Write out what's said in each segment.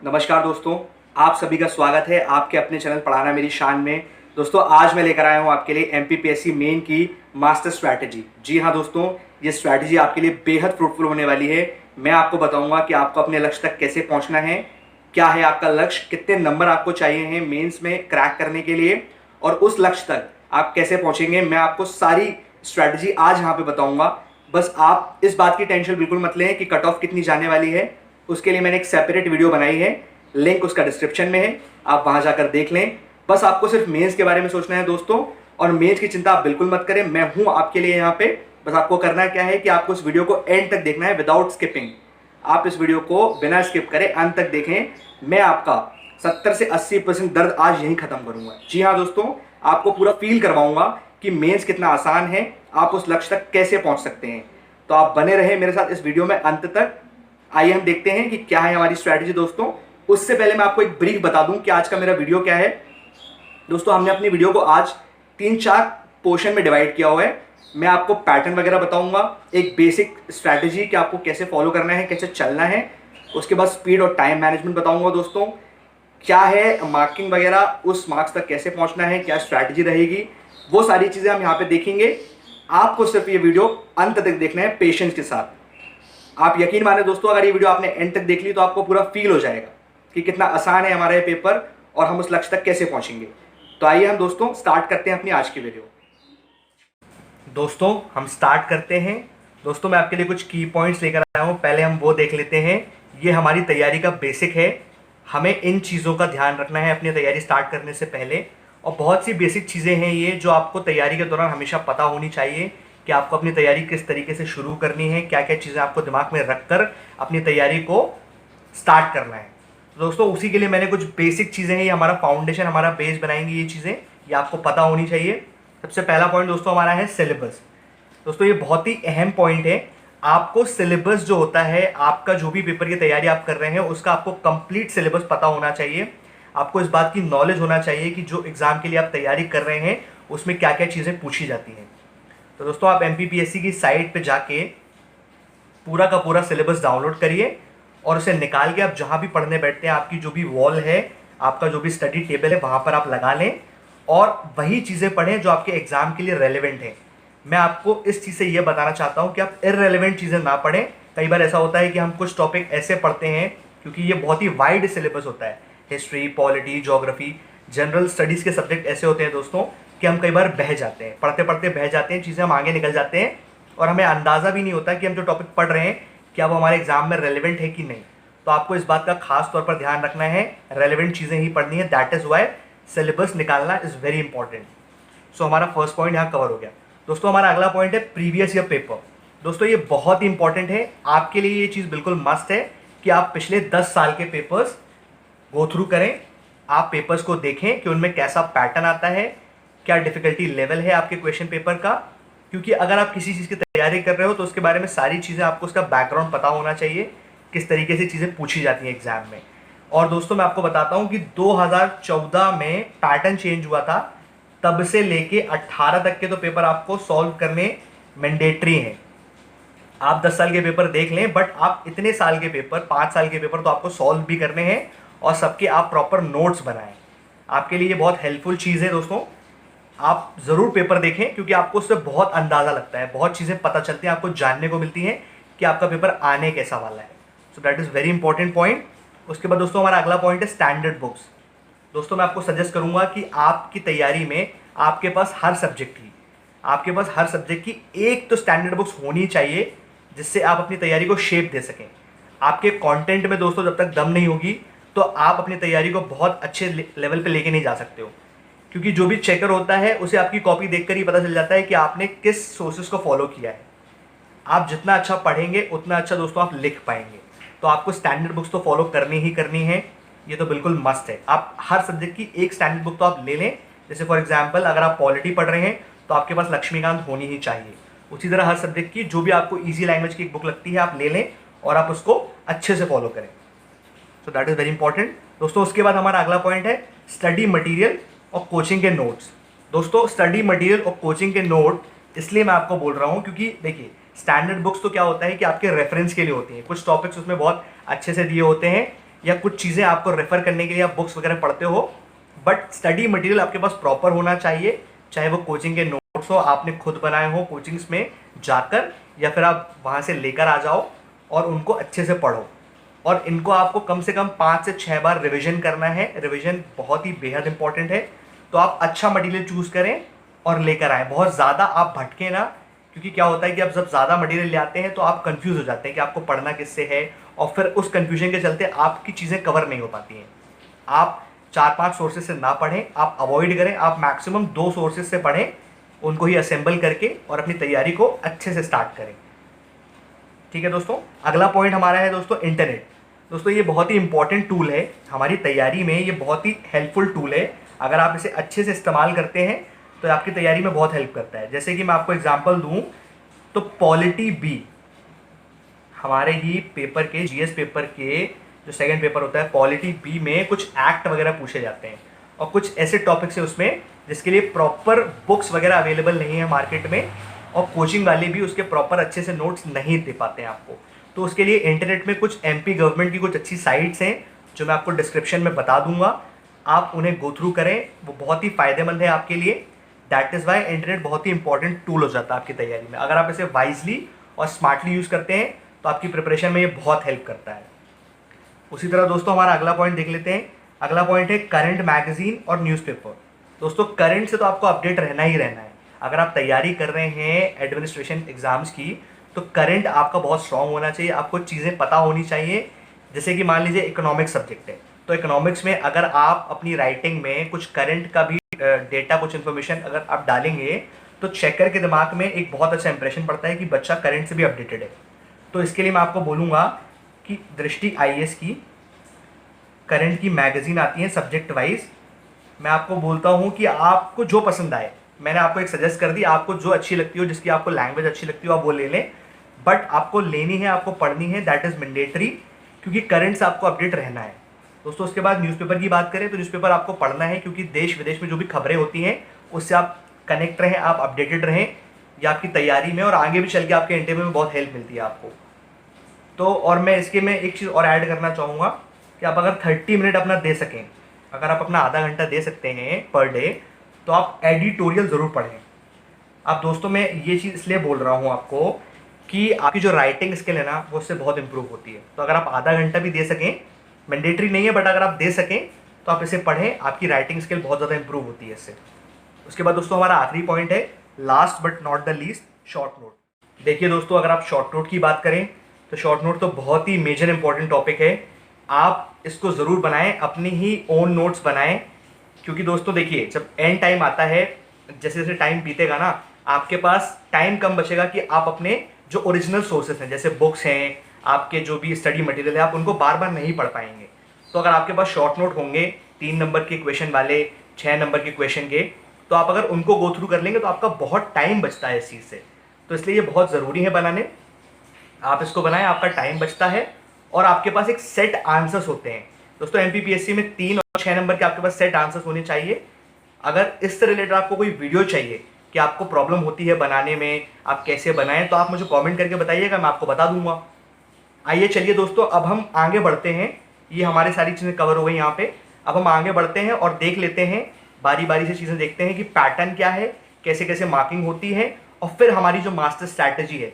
नमस्कार दोस्तों, आप सभी का स्वागत है आपके अपने चैनल पढ़ाना मेरी शान में। दोस्तों आज मैं लेकर आया हूं आपके लिए एमपीपीएससी मेन की मास्टर स्ट्रैटेजी। जी हां दोस्तों, ये स्ट्रैटेजी आपके लिए बेहद फ्रूटफुल होने वाली है। मैं आपको बताऊंगा कि आपको अपने लक्ष्य तक कैसे पहुंचना है, क्या है आपका लक्ष्य, कितने नंबर आपको चाहिए हैं मेंस में क्रैक करने के लिए, और उस लक्ष्य तक आप कैसे पहुंचेंगे। मैं आपको सारी स्ट्रैटेजी आज यहाँ पे बताऊंगा। बस आप इस बात की टेंशन बिल्कुल मत लें कि कट ऑफ कितनी जाने वाली है। उसके लिए मैंने एक सेपरेट वीडियो बनाई है, लिंक उसका डिस्क्रिप्शन में है, आप वहां जाकर देख लें। बस आपको सिर्फ मेंस के बारे में सोचना है दोस्तों, और मेंस की चिंता आप बिल्कुल मत करें, मैं हूं आपके लिए यहाँ पे। बस आपको करना क्या है कि आपको इस वीडियो को एंड तक देखना है विदाउट स्किपिंग। आप इस वीडियो को बिना स्किप करें अंत तक देखें। मैं आपका 70 से 80% दर्द आज यहीं खत्म करूंगा। जी हाँ दोस्तों, आपको पूरा फील करवाऊंगा कि मेंस कितना आसान है, आप उस लक्ष्य तक कैसे पहुंच सकते हैं। तो आप बने रहे मेरे साथ इस वीडियो में अंत तक। आइए हम देखते हैं कि क्या है हमारी स्ट्रैटेजी दोस्तों। उससे पहले मैं आपको एक ब्रीफ बता दूं कि आज का मेरा वीडियो क्या है। दोस्तों हमने अपनी वीडियो को आज 3-4 पोर्शन में डिवाइड किया हुआ है। मैं आपको पैटर्न वगैरह बताऊंगा, एक बेसिक स्ट्रैटेजी कि आपको कैसे फॉलो करना है, कैसे चलना है। उसके बाद स्पीड और टाइम मैनेजमेंट बताऊंगा दोस्तों, क्या है मार्किंग वगैरह, उस मार्क्स तक कैसे पहुंचना है, क्या स्ट्रैटेजी रहेगी, वो सारी चीज़ें हम यहाँ पे देखेंगे। आपको सिर्फ ये वीडियो अंत तक देखना है पेशेंस के साथ। आप यकीन माने दोस्तों, अगर ये वीडियो आपने एंड तक देख ली तो आपको पूरा फील हो जाएगा कि कितना आसान है हमारा ये पेपर और हम उस लक्ष्य तक कैसे पहुंचेंगे। तो आइए हम दोस्तों स्टार्ट करते हैं अपनी आज की वीडियो। दोस्तों हम स्टार्ट करते हैं। दोस्तों मैं आपके लिए कुछ की पॉइंट्स लेकर आया हूं, पहले हम वो देख लेते हैं। ये हमारी तैयारी का बेसिक है, हमें इन चीज़ों का ध्यान रखना है अपनी तैयारी स्टार्ट करने से पहले। और बहुत सी बेसिक चीज़ें हैं ये जो आपको तैयारी के दौरान हमेशा पता होनी चाहिए कि आपको अपनी तैयारी किस तरीके से शुरू करनी है, क्या क्या चीज़ें आपको दिमाग में रखकर अपनी तैयारी को स्टार्ट करना है। तो दोस्तों उसी के लिए मैंने कुछ बेसिक चीज़ें हैं, ये हमारा फाउंडेशन, हमारा बेस बनाएंगी ये चीज़ें, ये आपको पता होनी चाहिए। सबसे पहला पॉइंट दोस्तों हमारा है सिलेबस। दोस्तों ये बहुत ही अहम पॉइंट है। आपको सिलेबस जो होता है, आपका जो भी पेपर की तैयारी आप कर रहे हैं उसका आपको कंप्लीट सिलेबस पता होना चाहिए। आपको इस बात की नॉलेज होना चाहिए कि जो एग्ज़ाम के लिए आप तैयारी कर रहे हैं उसमें क्या क्या चीज़ें पूछी जाती हैं। तो दोस्तों आप एमपीपीएससी की साइट पे जाके पूरा का पूरा सिलेबस डाउनलोड करिए और उसे निकाल के आप जहाँ भी पढ़ने बैठते हैं, आपकी जो भी वॉल है, आपका जो भी स्टडी टेबल है, वहाँ पर आप लगा लें और वही चीज़ें पढ़ें जो आपके एग्ज़ाम के लिए रेलेवेंट है। मैं आपको इस चीज़ से ये बताना चाहता हूँ कि आप इररेलेवेंट चीज़ें ना पढ़ें। कई बार ऐसा होता है कि हम कुछ टॉपिक ऐसे पढ़ते हैं, क्योंकि ये बहुत ही वाइड सिलेबस होता है, history, polity, geography, general studies के सब्जेक्ट ऐसे होते हैं दोस्तों कि हम कई बार बह जाते हैं, पढ़ते पढ़ते बह जाते हैं, चीज़ें हम आगे निकल जाते हैं और हमें अंदाज़ा भी नहीं होता कि हम जो टॉपिक पढ़ रहे हैं क्या वो हमारे एग्जाम में रेलेवेंट है कि नहीं। तो आपको इस बात का खास तौर पर ध्यान रखना है, रेलेवेंट चीज़ें ही पढ़नी है। दैट इज़ वाई सिलेबस निकालना इज़ वेरी इंपॉर्टेंट। सो हमारा फर्स्ट पॉइंट यहाँ कवर हो गया। दोस्तों हमारा अगला पॉइंट है प्रीवियस ईयर पेपर। दोस्तों ये बहुत ही इंपॉर्टेंट है, आपके लिए ये चीज़ बिल्कुल मस्ट है कि आप पिछले 10 साल के पेपर्स गो थ्रू करें। आप पेपर्स को देखें कि उनमें कैसा पैटर्न आता है, क्या डिफिकल्टी लेवल है आपके क्वेश्चन पेपर का। क्योंकि अगर आप किसी चीज़ की तैयारी कर रहे हो तो उसके बारे में सारी चीज़ें आपको, उसका बैकग्राउंड पता होना चाहिए, किस तरीके से चीज़ें पूछी जाती हैं एग्जाम में। और दोस्तों मैं आपको बताता हूँ कि 2014 में पैटर्न चेंज हुआ था, तब से लेके 18 तक के तो पेपर आपको सॉल्व करने मैंडेटरी हैं। आप 10 साल के पेपर देख लें, बट आप इतने साल के पेपर, 5 साल के पेपर तो आपको सॉल्व भी करने हैं और सबके आप प्रॉपर नोट्स बनाएं। आपके लिए ये बहुत हेल्पफुल चीज़ है दोस्तों। आप ज़रूर पेपर देखें क्योंकि आपको उससे बहुत अंदाज़ा लगता है, बहुत चीज़ें पता चलती हैं, आपको जानने को मिलती हैं कि आपका पेपर आने कैसा वाला है। So that is very important point. उसके बाद दोस्तों हमारा अगला पॉइंट है स्टैंडर्ड बुक्स। दोस्तों मैं आपको सजेस्ट करूंगा कि आपकी तैयारी में आपके पास हर सब्जेक्ट की एक तो स्टैंडर्ड बुक्स होनी चाहिए, जिससे आप अपनी तैयारी को शेप दे सकें। आपके कंटेंट में दोस्तों जब तक दम नहीं होगी तो आप अपनी तैयारी को बहुत अच्छे लेवल पे लेके नहीं जा सकते हो। क्योंकि जो भी चेकर होता है उसे आपकी कॉपी देखकर ही पता चल जाता है कि आपने किस सोर्सेज को फॉलो किया है। आप जितना अच्छा पढ़ेंगे उतना अच्छा दोस्तों आप लिख पाएंगे। तो आपको स्टैंडर्ड बुक्स तो फॉलो करनी ही करनी है, ये तो बिल्कुल मस्ट है। आप हर सब्जेक्ट की एक स्टैंडर्ड बुक तो आप ले लें। जैसे फॉर एग्जांपल अगर आप पॉलिटी पढ़ रहे हैं तो आपके पास लक्ष्मीकांत होनी ही चाहिए। उसी तरह हर सब्जेक्ट की जो भी आपको ईजी लैंग्वेज की एक बुक लगती है आप ले लें और आप उसको अच्छे से फॉलो करें। So that is very important दोस्तों। उसके बाद हमारा अगला पॉइंट है स्टडी मटीरियल और कोचिंग के नोट्स। दोस्तों स्टडी मटीरियल और कोचिंग के नोट इसलिए मैं आपको बोल रहा हूँ क्योंकि देखिए स्टैंडर्ड बुक्स तो क्या होता है कि आपके रेफरेंस के लिए होती हैं। कुछ टॉपिक्स उसमें बहुत अच्छे से दिए होते हैं या कुछ चीज़ें आपको रेफर करने के लिए आप बुक्स वगैरह पढ़ते हो, बट स्टडी मटेरियल आपके पास प्रॉपर होना चाहिए। चाहे वो कोचिंग के नोट्स हो, आपने खुद बनाए हो कोचिंग्स में जाकर, या फिर आप वहाँ से लेकर आ जाओ और उनको अच्छे से पढ़ो। और इनको आपको कम से कम 5 से 6 बार रिवीजन करना है। रिवीजन बहुत ही बेहद इंपॉर्टेंट है। तो आप अच्छा मटेरियल चूज़ करें और लेकर आएँ। बहुत ज़्यादा आप भटके ना, क्योंकि क्या होता है कि आप जब ज़्यादा मटेरियल ले आते हैं तो आप कंफ्यूज हो जाते हैं कि आपको पढ़ना किससे है, और फिर उस कंफ्यूजन के चलते आपकी चीज़ें कवर नहीं हो पाती हैं। आप 4-5 सोर्सेज से ना पढ़ें, आप अवॉइड करें, आप मैक्सिमम 2 सोर्सेज से पढ़ें, उनको ही असेंबल करके और अपनी तैयारी को अच्छे से स्टार्ट करें। ठीक है दोस्तों, अगला पॉइंट हमारा है दोस्तों इंटरनेट। दोस्तों ये बहुत ही इंपॉर्टेंट टूल है हमारी तैयारी में, ये बहुत ही हेल्पफुल टूल है। अगर आप इसे अच्छे से इस्तेमाल करते हैं तो आपकी तैयारी में बहुत हेल्प करता है। जैसे कि मैं आपको एग्जांपल दूं तो पॉलिटी बी, हमारे ही पेपर के जीएस पेपर के जो सेकंड पेपर होता है पॉलिटी बी में कुछ एक्ट वगैरह पूछे जाते हैं, और कुछ ऐसे टॉपिक्स है उसमें जिसके लिए प्रॉपर बुक्स वगैरह अवेलेबल नहीं है मार्केट में, और कोचिंग वाले भी उसके प्रॉपर अच्छे से नोट्स नहीं दे पाते हैं आपको। तो उसके लिए इंटरनेट में कुछ एमपी गवर्नमेंट की कुछ अच्छी साइट्स हैं जो मैं आपको डिस्क्रिप्शन में बता दूंगा, आप उन्हें गो थ्रू करें, वो बहुत ही फायदेमंद है आपके लिए। दैट इज़ वाई इंटरनेट बहुत ही इंपॉर्टेंट टूल हो जाता है आपकी तैयारी में। अगर आप इसे वाइजली और स्मार्टली यूज़ करते हैं तो आपकी प्रिपरेशन में ये बहुत हेल्प करता है। उसी तरह दोस्तों हमारा अगला पॉइंट देख लेते हैं। अगला पॉइंट है करंट मैगजीन और न्यूज़पेपर। दोस्तों करंट से तो आपको अपडेट रहना ही रहना है। अगर आप तैयारी कर रहे हैं एडमिनिस्ट्रेशन एग्जाम्स की तो करंट आपका बहुत स्ट्रांग होना चाहिए, आपको चीज़ें पता होनी चाहिए। जैसे कि मान लीजिए इकोनॉमिक्स सब्जेक्ट है, तो इकोनॉमिक्स में अगर आप अपनी राइटिंग में कुछ करंट का भी डेटा, कुछ इन्फॉर्मेशन अगर आप डालेंगे तो चेकर के दिमाग में एक बहुत अच्छा इंप्रेशन पड़ता है कि बच्चा करंट से भी अपडेटेड है। तो इसके लिए मैं आपको बोलूँगा कि दृष्टि आईएएस की करंट की मैगजीन आती है सब्जेक्ट वाइज। मैं आपको बोलता हूँ कि आपको जो पसंद आए, मैंने आपको एक सजेस्ट कर दी, आपको जो अच्छी लगती हो, जिसकी आपको लैंग्वेज अच्छी लगती हो आप वो ले लें, बट आपको लेनी है, आपको पढ़नी है, दैट इज़ मैंडेटरी, क्योंकि करंट से आपको अपडेट रहना है दोस्तों। उसके बाद न्यूज़पेपर की बात करें तो न्यूज़पेपर आपको पढ़ना है, क्योंकि देश विदेश में जो भी खबरें होती हैं उससे आप कनेक्ट रहें, आप अपडेटेड रहें, या आपकी तैयारी में और आगे भी चल के आपके इंटरव्यू में बहुत हेल्प मिलती है आपको। तो और मैं इसके में एक चीज़ और ऐड करना चाहूँगा कि आप अगर 30 मिनट अपना दे सकें, अगर आप अपना आधा घंटा दे सकते हैं पर डे, तो आप एडिटोरियल ज़रूर पढ़ें। अब दोस्तों मैं ये चीज़ इसलिए बोल रहा हूँ आपको कि आपकी जो राइटिंग स्किल है ना वो उससे बहुत इंप्रूव होती है। तो अगर आप आधा घंटा भी दे सकें, मैंडेटरी नहीं है बट अगर आप दे सकें तो आप इसे पढ़ें, आपकी राइटिंग स्किल बहुत ज़्यादा इंप्रूव होती है इससे। उसके बाद दोस्तों हमारा आखिरी पॉइंट है, last but not the least, short note. देखिए दोस्तों अगर आप शॉर्ट नोट की बात करें तो शॉर्ट नोट तो बहुत ही मेजर इंपॉर्टेंट टॉपिक है। आप इसको ज़रूर बनाएं, अपनी ही ओन नोट्स बनाएं, क्योंकि दोस्तों देखिए जब एंड टाइम आता है, जैसे जैसे टाइम बीतेगा ना, आपके पास टाइम कम बचेगा कि आप अपने जो ओरिजिनल सोर्सेस हैं, जैसे बुक्स हैं, आपके जो भी स्टडी मटेरियल है, आप उनको बार बार नहीं पढ़ पाएंगे। तो अगर आपके पास शॉर्ट नोट होंगे 3 नंबर के क्वेश्चन वाले, 6 नंबर के क्वेश्चन के, तो आप अगर उनको गो थ्रू कर लेंगे तो आपका बहुत टाइम बचता है इस चीज़ से। तो इसलिए ये बहुत ज़रूरी है बनाने, आप इसको बनाएं, आपका टाइम बचता है और आपके पास एक सेट आंसर्स होते हैं। दोस्तों एमपीपीएससी में 3 और 6 नंबर के आपके पास सेट आंसर्स होने चाहिए। अगर इससे रिलेटेड आपको कोई वीडियो चाहिए कि आपको प्रॉब्लम होती है बनाने में, आप कैसे बनाएं, तो आप मुझे कमेंट करके बताइएगा, मैं आपको बता दूंगा। आइए चलिए दोस्तों अब हम आगे बढ़ते हैं, ये हमारी सारी चीज़ें कवर हो गई यहाँ पे। अब हम आगे बढ़ते हैं और देख लेते हैं, बारी बारी से चीज़ें देखते हैं कि पैटर्न क्या है, कैसे कैसे मार्किंग होती है, और फिर हमारी जो मास्टर स्ट्रैटेजी है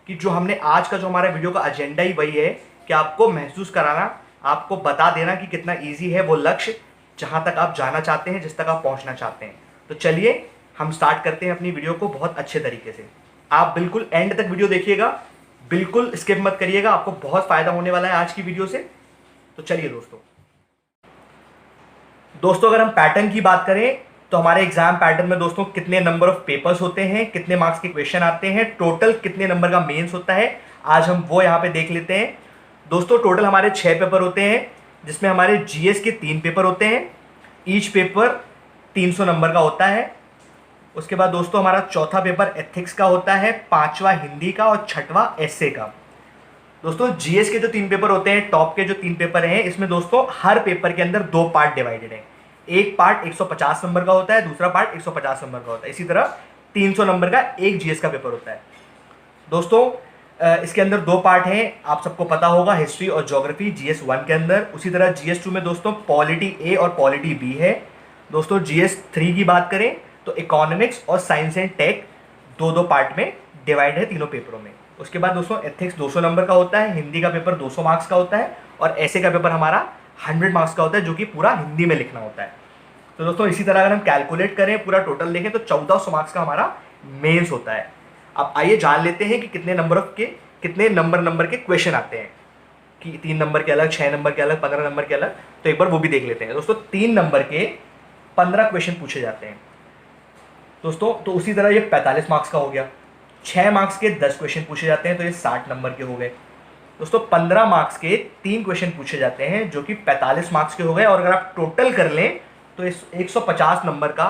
कि जो हमने आज का जो हमारा वीडियो का एजेंडा ही वही है कि आपको महसूस कराना, आपको बता देना कि कितना ईजी है वो लक्ष्य जहाँ तक आप जाना चाहते हैं, जिस तक आप पहुँचना चाहते हैं। तो चलिए हम स्टार्ट करते हैं अपनी वीडियो को बहुत अच्छे तरीके से। आप बिल्कुल एंड तक वीडियो देखिएगा, बिल्कुल स्किप मत करिएगा, आपको बहुत फायदा होने वाला है आज की वीडियो से। तो चलिए दोस्तों अगर हम पैटर्न की बात करें तो हमारे एग्जाम पैटर्न में दोस्तों कितने नंबर ऑफ पेपर्स होते हैं, कितने मार्क्स के क्वेश्चन आते हैं, टोटल कितने नंबर का मेंस होता है, आज हम वो यहाँ पे देख लेते हैं। दोस्तों टोटल हमारे 6 पेपर होते हैं, जिसमें हमारे जीएस के 3 पेपर होते हैं, ईच पेपर 300 नंबर का होता है। उसके बाद दोस्तों हमारा चौथा पेपर एथिक्स का होता है, 5वां हिंदी का और 6वां एसए का। दोस्तों जीएस के जो 3 पेपर होते हैं, टॉप के जो 3 पेपर हैं, इसमें दोस्तों हर पेपर के अंदर 2 पार्ट डिवाइडेड है। एक पार्ट 150 नंबर का होता है, दूसरा पार्ट 150 नंबर का होता है। इसी तरह 300 नंबर का एक जीएस का पेपर होता है। दोस्तों इसके अंदर दो पार्ट हैं, आप सबको पता होगा, हिस्ट्री और ज्योग्राफी जीएस 1 के अंदर। उसी तरह जीएस 2 में दोस्तों पॉलिटी ए और पॉलिटी बी है। दोस्तों जीएस 3 की बात करें तो इकोनॉमिक्स और साइंस एंड टेक दो दो पार्ट में डिवाइड है तीनों पेपरों में। उसके बाद दोस्तों एथिक्स 200 नंबर का होता है, हिंदी का पेपर 200 मार्क्स का होता है, और ऐसे का पेपर हमारा 100 मार्क्स का होता है, जो कि पूरा हिंदी में लिखना होता है। तो दोस्तों इसी तरह अगर हम कैलकुलेट करें, पूरा टोटल देखें तो 1400 मार्क्स का हमारा मेंस होता है। अब आइए जान लेते हैं कि कितने नंबर के क्वेश्चन आते हैं, कि 3 नंबर के अलग, 6 नंबर के अलग, 15 नंबर के अलग। तो एक बार वो भी देख लेते हैं दोस्तों। 3 नंबर के 15 क्वेश्चन पूछे जाते हैं दोस्तों, तो उसी तरह ये 45 मार्क्स का हो गया। 6 मार्क्स के 10 क्वेश्चन पूछे जाते हैं, तो ये 60 नंबर के हो गए दोस्तों। 15 मार्क्स के 3 क्वेश्चन पूछे जाते हैं, जो कि 45 मार्क्स के हो गए। और अगर आप टोटल कर लें तो इस 150 नंबर का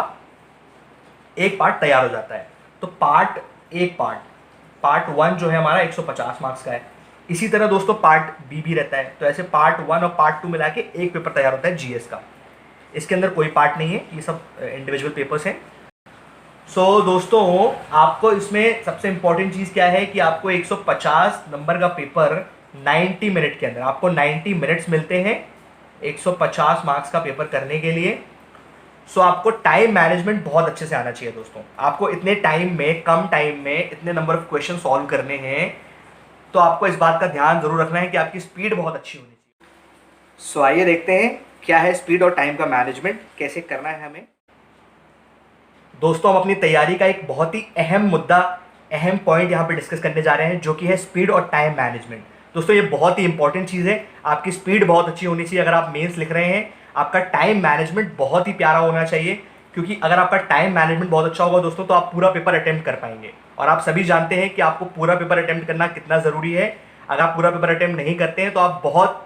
एक पार्ट तैयार हो जाता है। तो पार्ट 1 जो है हमारा 150 मार्क्स का है। इसी तरह दोस्तों पार्ट बी भी रहता है। तो ऐसे पार्ट 1 और पार्ट 2 मिला के एक पेपर तैयार होता है जीएस का। इसके अंदर कोई पार्ट नहीं है, ये सब इंडिविजुअल पेपर्स हैं। सो दोस्तों आपको इसमें सबसे इंपॉर्टेंट चीज़ क्या है कि आपको 150 नंबर का पेपर 90 मिनट के अंदर, आपको 90 मिनट्स मिलते हैं 150 मार्क्स का पेपर करने के लिए। सो आपको टाइम मैनेजमेंट बहुत अच्छे से आना चाहिए दोस्तों। आपको इतने टाइम में, कम टाइम में इतने नंबर ऑफ क्वेश्चन सॉल्व करने हैं, तो आपको इस बात का ध्यान जरूर रखना है कि आपकी स्पीड बहुत अच्छी होनी चाहिए। सो आइए देखते हैं क्या है स्पीड और टाइम का मैनेजमेंट, कैसे करना है हमें। दोस्तों हम अपनी तैयारी का एक बहुत ही अहम पॉइंट यहाँ पे डिस्कस करने जा रहे हैं, जो कि है स्पीड और टाइम मैनेजमेंट। दोस्तों ये बहुत ही इंपॉर्टेंट चीज़ है। आपकी स्पीड बहुत अच्छी होनी चाहिए अगर आप मेंस लिख रहे हैं। आपका टाइम मैनेजमेंट बहुत ही प्यारा होना चाहिए, क्योंकि अगर आपका टाइम मैनेजमेंट बहुत अच्छा होगा दोस्तों, तो आप पूरा पेपर अटेम्प्ट कर पाएंगे। और आप सभी जानते हैं कि आपको पूरा पेपर अटेम्प्ट करना कितना ज़रूरी है। अगर आप पूरा पेपर अटेम्प्ट नहीं करते हैं तो आप बहुत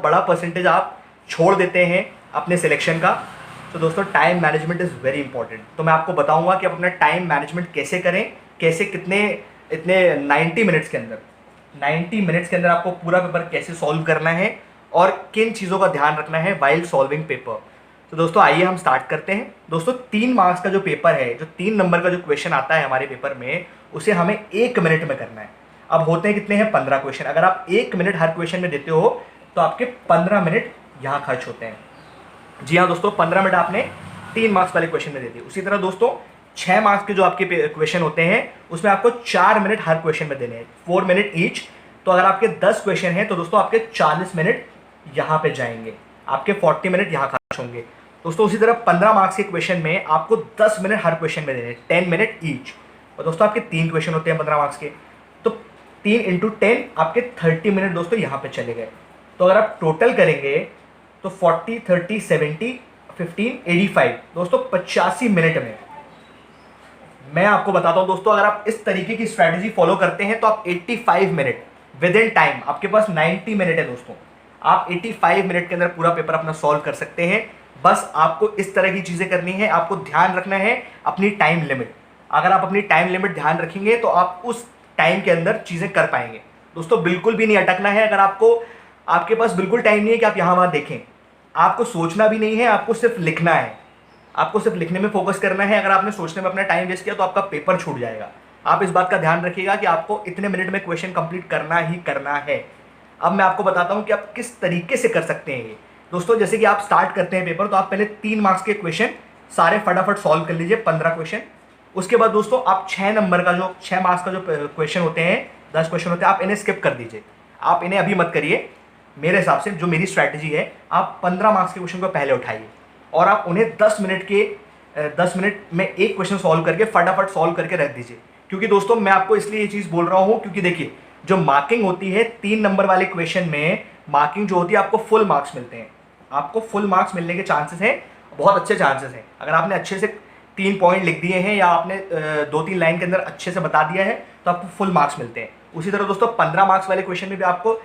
बड़ा परसेंटेज आप छोड़ देते हैं अपने सिलेक्शन का। तो दोस्तों time management is very important. तो मैं आपको बताऊंगा कि आप अपना टाइम मैनेजमेंट कैसे करें, इतने 90 मिनट्स के अंदर आपको पूरा पेपर कैसे सॉल्व करना है और किन चीज़ों का ध्यान रखना है वाइल सॉल्विंग पेपर। तो दोस्तों आइए हम स्टार्ट करते हैं। दोस्तों 3 मार्क्स का जो पेपर है, जो 3 नंबर का जो क्वेश्चन आता है हमारे पेपर में, उसे हमें 1 मिनट में करना है। अब होते हैं कितने हैं, 15 क्वेश्चन। अगर आप 1 मिनट हर क्वेश्चन में देते हो तो आपके 15 मिनट यहाँ खर्च होते हैं। जी हाँ दोस्तों, 15 मिनट आपने 3 मार्क्स वाले क्वेश्चन में दे दिए। उसी तरह दोस्तों 6 मार्क्स के जो आपके क्वेश्चन होते हैं, उसमें आपको 4 मिनट हर क्वेश्चन में देने हैं, 4 मिनट ईच। तो अगर आपके 10 क्वेश्चन हैं तो दोस्तों आपके 40 मिनट यहाँ पे जाएंगे, आपके 40 मिनट यहाँ खर्च होंगे दोस्तों। उसी तरह 15 मार्क्स के क्वेश्चन में आपको 10 मिनट हर क्वेश्चन में देने हैं, 10 मिनट ईच। और दोस्तों आपके 3 क्वेश्चन होते हैं 15 मार्क्स के, तो 3 × 10 आपके 30 मिनट दोस्तों यहाँ पे चले गए। तो अगर आप टोटल करेंगे तो 40, 30, 70, 15, 85 दोस्तों 85 मिनट में। मैं आपको बताता हूं दोस्तों, अगर आप इस तरीके की स्ट्रैटेजी फॉलो करते हैं तो आप 85 मिनट विद इन टाइम, आपके पास 90 मिनट है दोस्तों, आप 85 मिनट के अंदर पूरा पेपर अपना सॉल्व कर सकते हैं। बस आपको इस तरह की चीज़ें करनी है, आपको ध्यान रखना है अपनी टाइम लिमिट। अगर आप अपनी टाइम लिमिट ध्यान रखेंगे तो आप उस टाइम के अंदर चीज़ें कर पाएंगे दोस्तों। बिल्कुल भी नहीं अटकना है। अगर आपके पास बिल्कुल टाइम नहीं है कि आप यहाँ वहाँ देखें, आपको सोचना भी नहीं है, आपको सिर्फ लिखना है, आपको सिर्फ लिखने में फोकस करना है। अगर आपने सोचने में अपना टाइम वेस्ट किया तो आपका पेपर छूट जाएगा। आप इस बात का ध्यान रखिएगा कि आपको इतने मिनट में क्वेश्चन कंप्लीट करना ही करना है। अब मैं आपको बताता हूं कि आप किस तरीके से कर सकते हैं ये दोस्तों। जैसे कि आप स्टार्ट करते हैं पेपर, तो आप पहले 3 मार्क्स के क्वेश्चन सारे फटाफट सॉल्व कर लीजिए, 15 क्वेश्चन। उसके बाद दोस्तों आप 6 मार्क्स का जो क्वेश्चन होते हैं, 10 क्वेश्चन होते हैं, आप इन्हें स्किप कर दीजिए। आप इन्हें अभी मत करिए। मेरे हिसाब से जो मेरी स्ट्रैटेजी है, आप 15 मार्क्स के क्वेश्चन को पहले उठाइए और आप उन्हें 10 मिनट में एक क्वेश्चन सॉल्व करके फटाफट सॉल्व करके रख दीजिए। क्योंकि दोस्तों मैं आपको इसलिए ये चीज़ बोल रहा हूँ, क्योंकि देखिए जो मार्किंग होती है 3 नंबर वाले क्वेश्चन में, मार्किंग जो होती है आपको फुल मार्क्स मिलते हैं। आपको फुल मार्क्स मिलने के चांसेस हैं, बहुत अच्छे चांसेस हैं। अगर आपने अच्छे से 3 पॉइंट लिख दिए हैं या आपने 2-3 लाइन के अंदर अच्छे से बता दिया है तो आपको फुल मार्क्स मिलते हैं। उसी तरह दोस्तों 15 मार्क्स वाले क्वेश्चन में भी आपको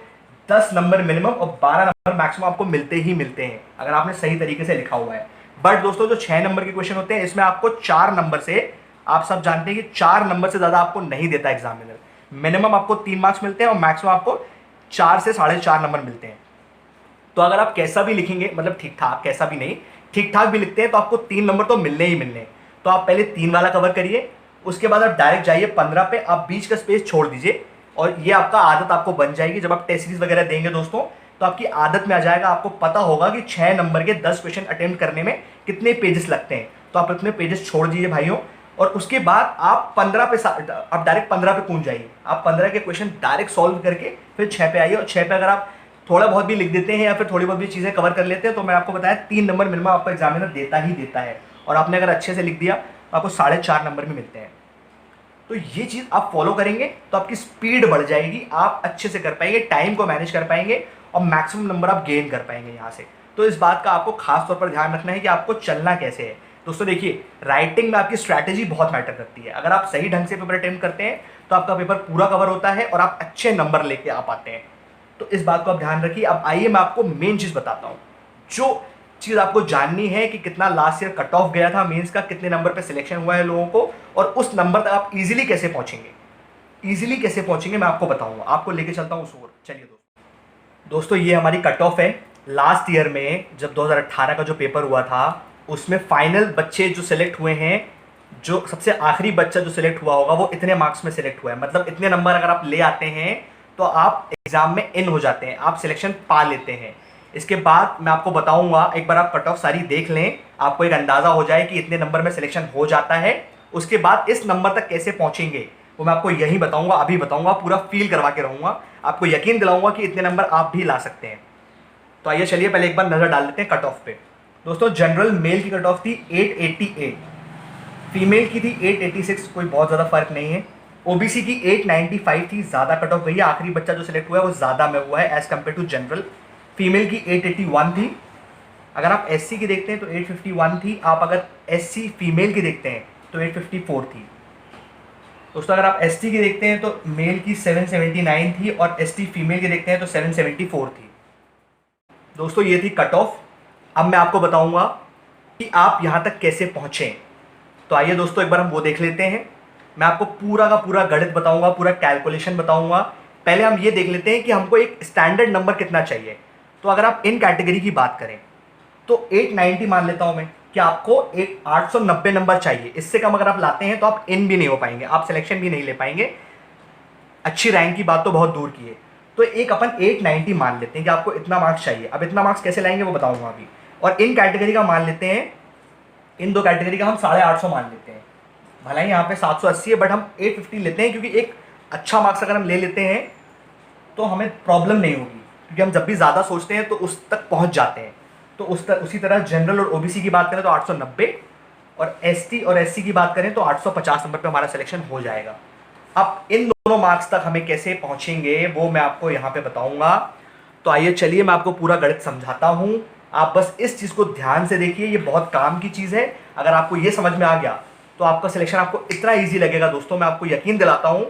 10 नंबर मिनिमम और 12 नंबर मैक्सिमम आपको मिलते ही मिलते हैं, अगर आपने सही तरीके से लिखा हुआ है। बट दोस्तों जो 6 नंबर के क्वेश्चन होते हैं, इसमें आपको 4 नंबर से, आप सब जानते हैं कि 4 नंबर से ज़्यादा आपको नहीं देता एग्जामिनर। मिनिमम आपको 3 मार्क्स मिलते हैं और मैक्सिमम आपको 4 से 4.5 नंबर मिलते हैं। तो अगर आप कैसा भी लिखेंगे, मतलब ठीक ठाक, कैसा भी नहीं, ठीक ठाक भी लिखते हैं, तो आपको 3 नंबर तो मिलने ही मिलने हैं। तो आप पहले 3 वाला कवर करिए, उसके बाद आप डायरेक्ट जाइए 15 पे, आप बीच का स्पेस छोड़ दीजिए और ये आपका आदत आपको बन जाएगी। जब आप टेस्ट सीरीज वगैरह देंगे दोस्तों तो आपकी आदत में आ जाएगा, आपको पता होगा कि 6 नंबर के 10 क्वेश्चन अटेम्प्ट करने में कितने पेजेस लगते हैं। तो आप इतने पेजेस छोड़ दीजिए भाइयों, और उसके बाद आप 15 पे आप डायरेक्ट 15 पे कूद जाइए। आप 15 के क्वेश्चन डायरेक्ट सॉल्व करके फिर 6 पे आइए, और 6 पे अगर आप थोड़ा बहुत भी लिख देते हैं या फिर थोड़ी बहुत भी चीज़ें कवर कर लेते हैं तो मैं आपको बताया 3 नंबर मिनिमम आपका एग्जामिनर देता ही देता है। और आपने अगर अच्छे से लिख दिया तो आपको 4.5 नंबर भी मिलते हैं। तो ये चीज़ आप फॉलो करेंगे तो आपकी स्पीड बढ़ जाएगी, आप अच्छे से कर पाएंगे, टाइम को मैनेज कर पाएंगे और मैक्सिमम नंबर आप गेन कर पाएंगे यहाँ से। तो इस बात का आपको खास तौर पर ध्यान रखना है कि आपको चलना कैसे है। दोस्तों देखिए, राइटिंग में आपकी स्ट्रैटेजी बहुत मैटर करती है। अगर आप सही ढंग से पेपर अटेम्प्ट करते हैं तो आपका पेपर पूरा कवर होता है और आप अच्छे नंबर लेके आ पाते हैं। तो इस बात को आप ध्यान रखिए। अब आइए मैं आपको मेन चीज़ बताता हूँ, जो चीज़ आपको जाननी है कि कितना लास्ट ईयर कट ऑफ गया था मेंस का, कितने नंबर पे सिलेक्शन हुआ है लोगों को, और उस नंबर तक आप इजीली कैसे पहुंचेंगे। इजीली कैसे पहुंचेंगे मैं आपको बताऊंगा, आपको लेके चलता हूँ उस ओर। चलिए दोस्तों ये हमारी कट ऑफ है। लास्ट ईयर में जब 2018 का जो पेपर हुआ था उसमें फाइनल बच्चे जो सिलेक्ट हुए हैं, जो सबसे आखिरी बच्चा जो सिलेक्ट हुआ होगा वो इतने मार्क्स में सिलेक्ट हुआ है। मतलब इतने नंबर अगर आप ले आते हैं तो आप एग्जाम में इन हो जाते हैं, आप सिलेक्शन पा लेते हैं। इसके बाद मैं आपको बताऊंगा, एक बार आप कट ऑफ सारी देख लें, आपको एक अंदाज़ा हो जाए कि इतने नंबर में सिलेक्शन हो जाता है। उसके बाद इस नंबर तक कैसे पहुंचेंगे वो मैं आपको यही बताऊंगा, अभी बताऊंगा, पूरा फील करवा के रहूंगा, आपको यकीन दिलाऊंगा कि इतने नंबर आप भी ला सकते हैं। तो आइए चलिए पहले एक बार नज़र डाल लेते हैं कट ऑफ पे। दोस्तों जनरल मेल की कट ऑफ थी 888, फीमेल की थी 886, कोई बहुत ज़्यादा फर्क नहीं है। ओबीसी की 895 थी, ज़्यादा कट ऑफ गई है, आखिरी बच्चा जो सिलेक्ट हुआ है वो ज़्यादा में हुआ है as compared to general. Female की 881 थी। अगर आप एससी की देखते हैं तो 851 थी, आप अगर एससी फीमेल की देखते हैं तो 854 थी। दोस्तों अगर आप एसटी की देखते हैं तो मेल की 779 थी और एसटी फीमेल की देखते हैं तो 774 थी। दोस्तों ये थी कट ऑफ। अब मैं आपको बताऊंगा कि आप यहाँ तक कैसे पहुँचें। तो आइए दोस्तों एक बार हम वो देख लेते हैं। मैं आपको पूरा का पूरा गणित बताऊंगा, पूरा कैलकुलेशन बताऊंगा। पहले हम ये देख लेते हैं कि हमको एक स्टैंडर्ड नंबर कितना चाहिए। तो अगर आप इन कैटेगरी की बात करें तो 890 मान लेता हूं मैं कि आपको एक 890 नंबर चाहिए। इससे कम अगर आप लाते हैं तो आप इन भी नहीं हो पाएंगे, आप सिलेक्शन भी नहीं ले पाएंगे, अच्छी रैंक की बात तो बहुत दूर की है। तो एक अपन 890 मान लेते हैं कि आपको इतना मार्क्स चाहिए। अब इतना मार्क्स कैसे लाएंगे वो बताऊंगा अभी। और इन कैटेगरी का मान लेते हैं, इन दो कैटेगरी का हम 850 मान लेते हैं। भला ही यहाँ पे 780 है बट हम 850 लेते हैं, क्योंकि एक अच्छा मार्क्स अगर हम ले लेते हैं तो हमें प्रॉब्लम नहीं होगी, क्योंकि हम जब भी ज़्यादा सोचते हैं तो उस तक पहुँच जाते हैं। तो उसी तरह जनरल और ओबीसी की बात करें तो 890, और एसटी और एससी की बात करें तो 850 नंबर पे हमारा सिलेक्शन हो जाएगा। अब इन दोनों मार्क्स तक हमें कैसे पहुंचेंगे वो मैं आपको यहाँ पे बताऊंगा। तो आइए चलिए मैं आपको पूरा गणित समझाता हूँ, आप बस इस चीज़ को ध्यान से देखिए, ये बहुत काम की चीज़ है। अगर आपको ये समझ में आ गया तो आपका सिलेक्शन आपको इतना ईजी लगेगा दोस्तों, मैं आपको यकीन दिलाता हूँ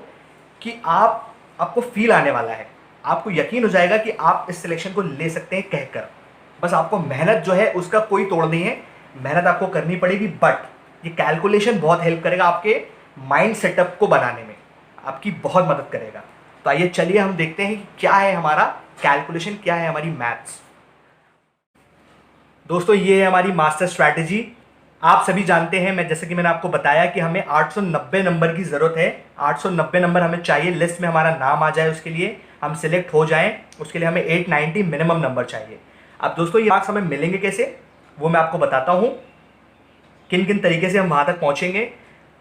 कि आपको फील आने वाला है, आपको यकीन हो जाएगा कि आप इस सिलेक्शन को ले सकते हैं कहकर। बस आपको मेहनत जो है उसका कोई तोड़ नहीं है, मेहनत आपको करनी पड़ेगी, बट ये कैलकुलेशन बहुत हेल्प करेगा आपके माइंड सेटअप को बनाने में, आपकी बहुत मदद करेगा। तो आइए चलिए हम देखते हैं कि क्या है हमारा कैलकुलेशन, क्या है हमारी मैथ्स। दोस्तों ये है हमारी मास्टर स्ट्रैटेजी। आप सभी जानते हैं, मैं जैसे कि मैंने आपको बताया कि हमें 890 नंबर की ज़रूरत है। 890 नंबर हमें चाहिए, लिस्ट में हमारा नाम आ जाए, उसके लिए हम सिलेक्ट हो जाएं, उसके लिए हमें 890 मिनिमम नंबर चाहिए। अब दोस्तों ये मार्क्स हमें मिलेंगे कैसे वो मैं आपको बताता हूँ, किन किन तरीके से हम वहाँ तक पहुँचेंगे।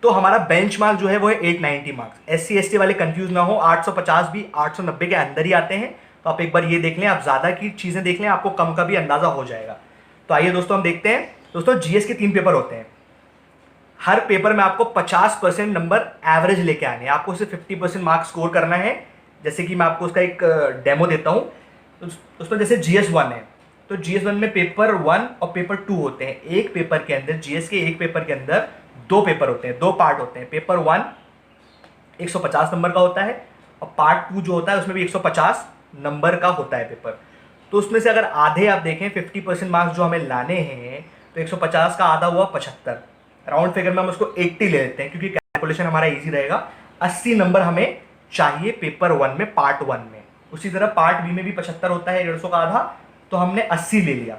तो हमारा बेंचमार्क जो है वो है 890 मार्क्स। एससी एसटी वाले कंफ्यूज ना हो, 850 भी 890 के अंदर ही आते हैं। तो आप एक बार ये देख लें, आप ज़्यादा की चीज़ें देख लें, आपको कम का भी अंदाज़ा हो जाएगा। तो आइए दोस्तों हम देखते हैं। दोस्तों जीएस के 3 पेपर होते हैं, हर पेपर में आपको 50% नंबर एवरेज लेके आने हैं, आपको उसे 50% मार्क्स स्कोर करना है। जैसे कि मैं आपको उसका एक डेमो देता हूँ। तो दोस्तों जैसे GS1 है, तो GS1 में पेपर 1 और पेपर 2 होते हैं। एक पेपर के अंदर, GS के एक पेपर के अंदर 2 पेपर होते हैं, 2 पार्ट होते हैं। पेपर 1 150 नंबर का होता है और पार्ट 2 जो होता है उसमें भी 150 नंबर का होता है पेपर। तो उसमें से अगर आधे आप देखें 50% मार्क्स जो हमें लाने हैं, तो 150 का आधा हुआ 75, राउंड फिगर में हम उसको 80 ले लेते हैं क्योंकि कैलकुलेशन हमारा ईजी रहेगा। 80 नंबर हमें चाहिए पेपर 1 में, पार्ट 1 में। उसी तरह पार्ट बी में भी 75 होता है, 150 का आधा, तो हमने 80 ले लिया।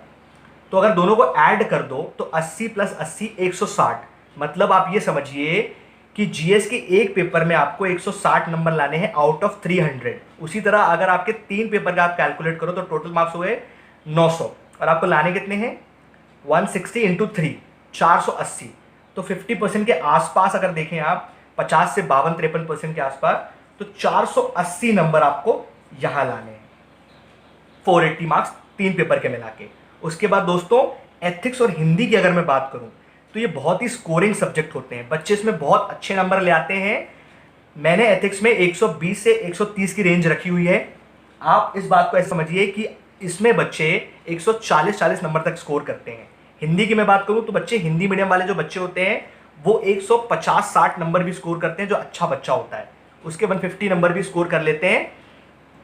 तो अगर दोनों को ऐड कर दो तो 80 + 80 160, मतलब आप ये समझिए कि जीएस के एक पेपर में आपको 160 नंबर लाने हैं आउट ऑफ 300। उसी तरह अगर आपके 3 पेपर का आप कैलकुलेट करो तो टोटल मार्क्स हुए 900 और आपको लाने कितने हैं 160 इंटू 3 480। तो 50% के आसपास अगर देखें आप 50 से 52-53% के आसपास, तो 480 नंबर आपको यहां लाने हैं 480 मार्क्स 3 पेपर के मिला के। उसके बाद दोस्तों एथिक्स और हिंदी की अगर मैं बात करूं तो ये बहुत ही स्कोरिंग सब्जेक्ट होते हैं, बच्चे इसमें बहुत अच्छे नंबर ले आते हैं। मैंने एथिक्स में 120 से 130 की रेंज रखी हुई है। आप इस बात को ऐसे समझिए कि इसमें बच्चे 140 नंबर तक स्कोर करते हैं। हिंदी की मैं बात करूं तो बच्चे हिंदी मीडियम वाले जो बच्चे होते हैं वो 150-60 नंबर भी स्कोर करते हैं, जो अच्छा बच्चा होता है उसके 150 नंबर भी स्कोर कर लेते हैं।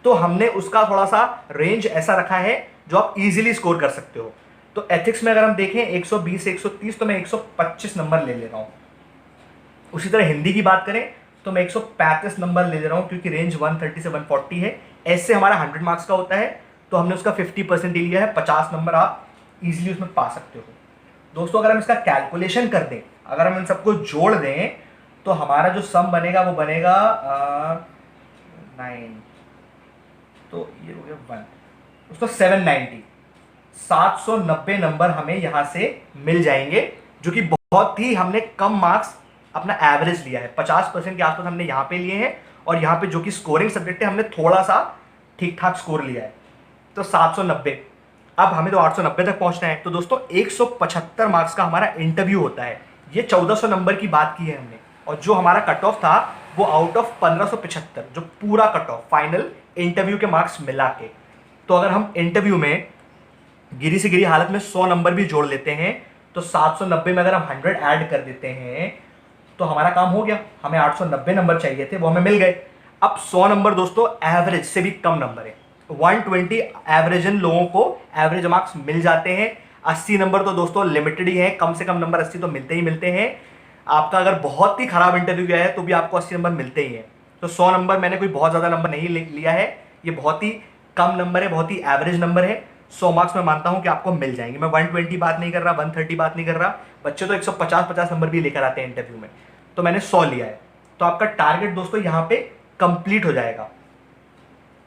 तो हमने उसका थोड़ा सा रेंज ऐसा रखा है जो आप इजीली स्कोर कर सकते हो। तो एथिक्स में अगर हम देखें 120 से 130, तो मैं 125 नंबर ले रहा हूं। उसी तरह हिंदी की बात करें तो मैं 135 नंबर ले रहा हूं, क्योंकि रेंज 130 से 140 है। ऐसे हमारा 100 मार्क्स का होता है, तो हमने उसका 50% लिया है। 50 नंबर आप इजीली उसमें पा सकते हो। दोस्तों अगर हम इसका कैलकुलेशन कर दें, अगर हम इन सबको जोड़ दें, तो हमारा जो सम बनेगा वो बनेगा 9, तो ये हो गया 1, दोस्तों 790 नंबर हमें यहां से मिल जाएंगे, जो कि बहुत ही हमने कम मार्क्स अपना एवरेज लिया है। 50% के आसपास हमने यहां पे लिए हैं, और यहां पे जो कि स्कोरिंग सब्जेक्ट है हमने थोड़ा सा ठीक ठाक स्कोर लिया है। तो 790, अब हमें तो 890 तक पहुंचना है। तो दोस्तों 175 मार्क्स का हमारा इंटरव्यू होता है। ये 1400 नंबर की बात की है हमने, और जो हमारा कट ऑफ था वो आउट ऑफ 1575, जो पूरा कट ऑफ फाइनल इंटरव्यू के मार्क्स मिला के। तो अगर हम इंटरव्यू में गिरी से गिरी हालत में 100 नंबर भी जोड़ लेते हैं, तो 790 में अगर हम 100 ऐड कर देते हैं तो हमारा काम हो गया। हमें 890 नंबर चाहिए थे, वो हमें मिल गए। अब 100 नंबर दोस्तों एवरेज से भी कम नंबर है। 120 एवरेज इन लोगों को एवरेज मार्क्स मिल जाते हैं। 80 नंबर तो दोस्तों लिमिटेड ही है, कम से कम नंबर 80 तो मिलते ही मिलते हैं। आपका अगर बहुत ही खराब इंटरव्यू गया है तो भी आपको 80 नंबर मिलते ही हैं। तो 100 नंबर मैंने कोई बहुत ज़्यादा नंबर नहीं लिया है, ये बहुत ही कम नंबर है, बहुत ही एवरेज नंबर है। 100 मार्क्स मैं मानता हूं कि आपको मिल जाएंगे। मैं 120 बात नहीं कर रहा, 130 बात नहीं कर रहा। बच्चे तो 150 नंबर भी लेकर आते हैं इंटरव्यू में, तो मैंने 100 लिया है। तो आपका टारगेट दोस्तों यहाँ पे कंप्लीट हो जाएगा।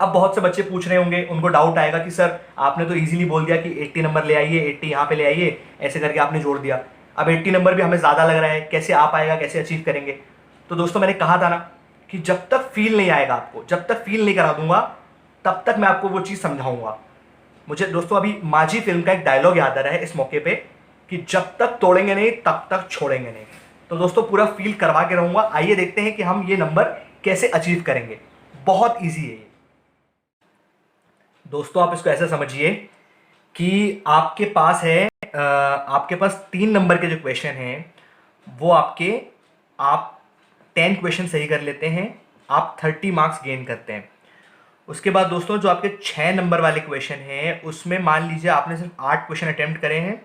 अब बहुत से बच्चे पूछ रहे होंगे, उनको डाउट आएगा कि सर आपने तो इजीली बोल दिया कि 80 नंबर ले आइए, 80 यहाँ पे ले आइए, ऐसे करके आपने जोड़ दिया। अब 80 नंबर भी हमें ज़्यादा लग रहा है, कैसे आ पाएगा, कैसे अचीव करेंगे? तो दोस्तों मैंने कहा था ना कि जब तक फील नहीं आएगा आपको, जब तक फील नहीं करा दूंगा, तब तक मैं आपको वो चीज़ समझाऊंगा। मुझे दोस्तों अभी माझी फिल्म का एक डायलॉग याद आ रहा है इस मौके पे, कि जब तक तोड़ेंगे नहीं तब तक छोड़ेंगे नहीं। तो दोस्तों पूरा फील करवा के रहूंगा। आइए देखते हैं कि हम ये नंबर कैसे अचीव करेंगे। बहुत ईजी है ये दोस्तों। आप इसको ऐसे समझिए कि आपके पास है आपके पास 3 नंबर के जो क्वेश्चन हैं वो आप 10 क्वेश्चन सही कर लेते हैं, आप 30 मार्क्स गेन करते हैं। उसके बाद दोस्तों जो आपके 6 नंबर वाले क्वेश्चन हैं उसमें मान लीजिए आपने सिर्फ 8 क्वेश्चन अटेम्प्ट करे हैं,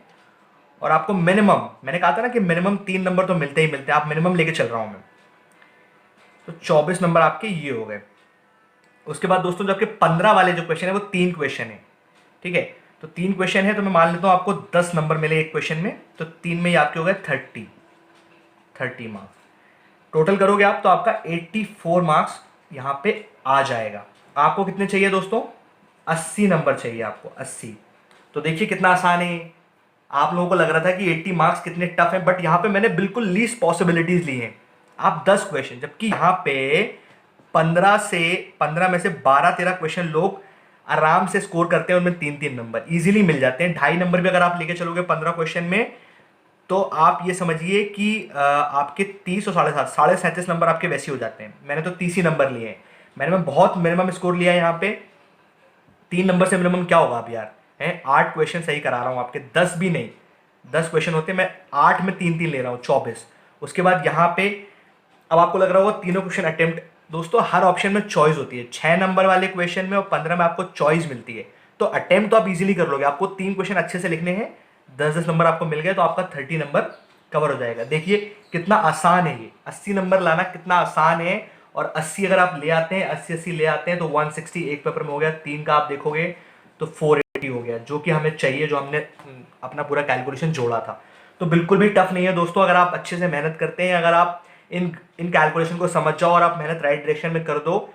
और आपको मिनिमम, मैंने कहा था ना कि मिनिमम 3 नंबर तो मिलते ही मिलते हैं, आप मिनिमम लेके चल रहा हूं मैं। तो 24 नंबर आपके ये हो गए। उसके बाद दोस्तों जो आपके 15 वाले जो क्वेश्चन है वो 3 क्वेश्चन है, ठीक है। तो 3 क्वेश्चन है, तो मैं मान लेता हूं आपको 10 नंबर मिले एक क्वेश्चन में, तो 3 में ही आपके हो गए 30 मार्क्स। टोटल करोगे आप तो आपका 84 मार्क्स यहां पे आ जाएगा। आपको कितने चाहिए दोस्तों? 80 नंबर चाहिए आपको, 80। तो देखिए कितना आसान है। आप लोगों को लग रहा था कि 80 मार्क्स कितने टफ है, बट यहां पे मैंने बिल्कुल लीस्ट पॉसिबिलिटीज ली हैं। आप 10 क्वेश्चन, जबकि यहां पे 15 में से 12-13 क्वेश्चन लोग आराम से स्कोर करते हैं, उनमें 3-3 नंबर इजीली मिल जाते हैं। 2.5 नंबर भी अगर आप लेके चलोगे 15 क्वेश्चन में, तो आप ये समझिए कि आपके 30 और 37 नंबर आपके वैसे हो जाते हैं। मैंने तो 30 ही नंबर लिए हैं। मैंने बहुत मिनिमम स्कोर लिया है यहाँ पे। 3 नंबर से मिनिमम क्या होगा आप यार, हैं? 8 क्वेश्चन सही करा रहा हूँ आपके, 10 भी नहीं, 10 क्वेश्चन होते, मैं 8 में 3-3 ले रहा हूँ, 24। उसके बाद यहाँ पे अब आपको लग रहा होगा तीनों क्वेश्चन अटेम्प्ट। दोस्तों हर ऑप्शन में चॉइस होती है, 6 नंबर वाले क्वेश्चन में और 15 में आपको चॉइस मिलती है। तो अटेम्प्ट तो आप इजीली कर लोगे। आपको 3 क्वेश्चन अच्छे से लिखने हैं, 10-10 नंबर आपको मिल गए, तो आपका 30 नंबर कवर हो जाएगा। देखिए कितना आसान है ये, 80 नंबर लाना कितना आसान है। और 80 अगर आप ले आते हैं, 80 ले आते हैं, तो 160 एक पेपर में हो गया। 3 का आप देखोगे तो 480 हो गया, जो कि हमें चाहिए, जो हमने अपना पूरा कैलकुलेशन जोड़ा था। तो बिल्कुल भी टफ नहीं है दोस्तों, अगर आप अच्छे से मेहनत करते हैं, अगर आप इन इन कैलकुलेशन को समझ जाओ और आप मेहनत राइट डायरेक्शन में कर दो,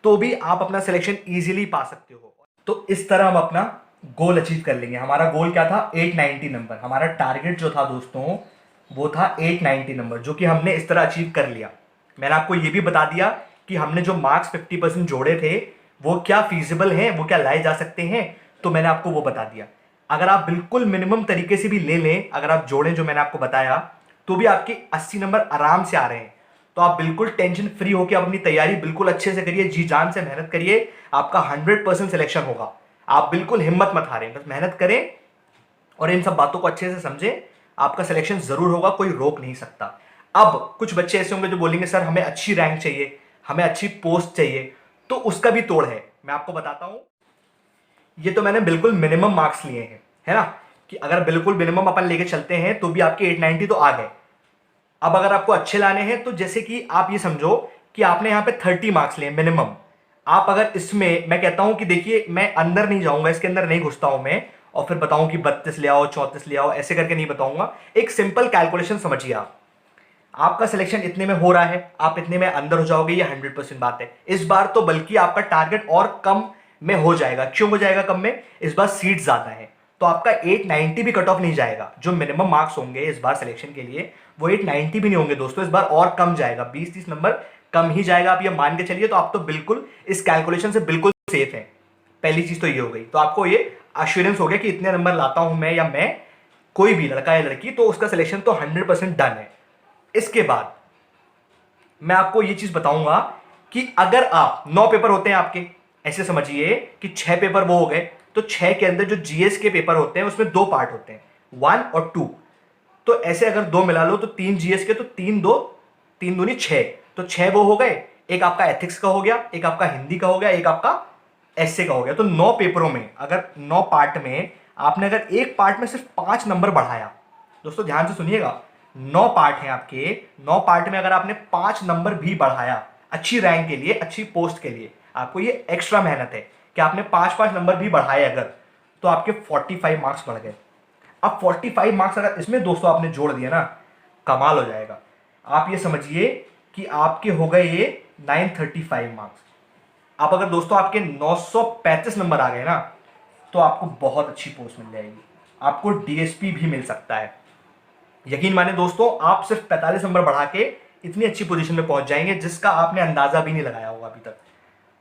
तो भी आप अपना सिलेक्शन इजीली पा सकते हो। तो इस तरह हम अपना गोल अचीव कर लेंगे। हमारा गोल क्या था? 890 नंबर। हमारा टारगेट जो था दोस्तों वो था 890 नंबर, जो कि हमने इस तरह अचीव कर लिया। मैंने आपको ये भी बता दिया कि हमने जो मार्क्स 50% जोड़े थे वो क्या फीजिबल हैं, वो क्या लाए जा सकते हैं, तो मैंने आपको वो बता दिया। अगर आप बिल्कुल मिनिमम तरीके से भी ले लें, अगर आप जोड़ें जो मैंने आपको बताया, तो भी आपके 80 नंबर आराम से आ रहे हैं। तो आप बिल्कुल टेंशन फ्री होकर अपनी तैयारी बिल्कुल अच्छे से करिए, जी जान से मेहनत करिए, आपका 100% सिलेक्शन होगा। आप बिल्कुल हिम्मत मत हारें, बस मेहनत करें और इन सब बातों को अच्छे से समझें, आपका सिलेक्शन जरूर होगा, कोई रोक नहीं सकता। अब कुछ बच्चे ऐसे होंगे जो बोलेंगे सर हमें अच्छी रैंक चाहिए, हमें अच्छी पोस्ट चाहिए, तो उसका भी तोड़ है। मैं आपको बताता हूं, ये तो मैंने बिल्कुल मिनिमम मार्क्स लिए हैं, है ना, कि अगर बिल्कुल मिनिमम अपन लेके चलते हैं तो भी आपके 890 तो आ गए। अब अगर आपको अच्छे लाने हैं तो जैसे कि आप ये समझो कि आपने यहां पे 30 मार्क्स लिए मिनिमम। आप अगर इसमें, मैं कहता हूं कि देखिए मैं अंदर नहीं जाऊंगा, इसके अंदर नहीं घुसता हूं मैं और फिर बताऊं कि 32 ले आओ 34 ले आओ, ऐसे करके नहीं बताऊंगा। एक सिंपल कैलकुलेशन समझिए आप, आपका सिलेक्शन इतने में हो रहा है, आप इतने में अंदर हो जाओगे, ये 100% बात है। इस बार तो बल्कि आपका टारगेट और कम में हो जाएगा। क्यों हो जाएगा कम में? इस बार सीट ज्यादा है, तो आपका 890 भी कट ऑफ नहीं जाएगा। जो मिनिमम मार्क्स होंगे इस बार सिलेक्शन के लिए वो 890 भी नहीं होंगे दोस्तों, इस बार और कम जाएगा, 20-30 नंबर कम ही जाएगा, आप ये मान के चलिए। तो आप तो बिल्कुल इस कैलकुलेशन से बिल्कुल सेफ है। पहली चीज तो ये हो गई, तो आपको ये अश्योरेंस हो गया कि इतने नंबर लाता हूं मैं, या मैं कोई भी लड़का या लड़की, तो उसका सिलेक्शन तो 100% डन है। इसके बाद मैं आपको यह चीज बताऊंगा कि अगर आप 9 पेपर होते हैं आपके, ऐसे समझिए कि 6 पेपर वो हो गए, तो 6 के अंदर जो जीएस के पेपर होते हैं उसमें 2 पार्ट होते हैं, 1 और 2। तो ऐसे अगर 2 मिला लो तो 3 जीएस के, तो 3 दूनी 6, तो 6 वो हो गए। एक आपका एथिक्स का हो गया, एक आपका हिंदी का हो गया, एक आपका एसए का हो गया। तो 9 पेपरों में, अगर 9 पार्ट में आपने अगर एक पार्ट में सिर्फ 5 नंबर बढ़ाया, दोस्तों ध्यान से सुनिएगा, 9 पार्ट हैं आपके, 9 पार्ट में अगर आपने 5 नंबर भी बढ़ाया अच्छी रैंक के लिए, अच्छी पोस्ट के लिए, आपको ये एक्स्ट्रा मेहनत है कि आपने 5-5 नंबर भी बढ़ाए अगर, तो आपके 45 मार्क्स बढ़ गए। अब 45 मार्क्स अगर इसमें दोस्तों आपने जोड़ दिया ना, कमाल हो जाएगा। आप ये समझिए कि आपके हो गए ये 935 मार्क्स। आप अगर दोस्तों आपके 935 नंबर आ गए ना, तो आपको बहुत अच्छी पोस्ट मिल जाएगी, आपको डीएसपी भी मिल सकता है। यकीन माने दोस्तों, आप सिर्फ 45 नंबर बढ़ा के इतनी अच्छी पोजीशन में पहुंच जाएंगे जिसका आपने अंदाजा भी नहीं लगाया होगा अभी तक।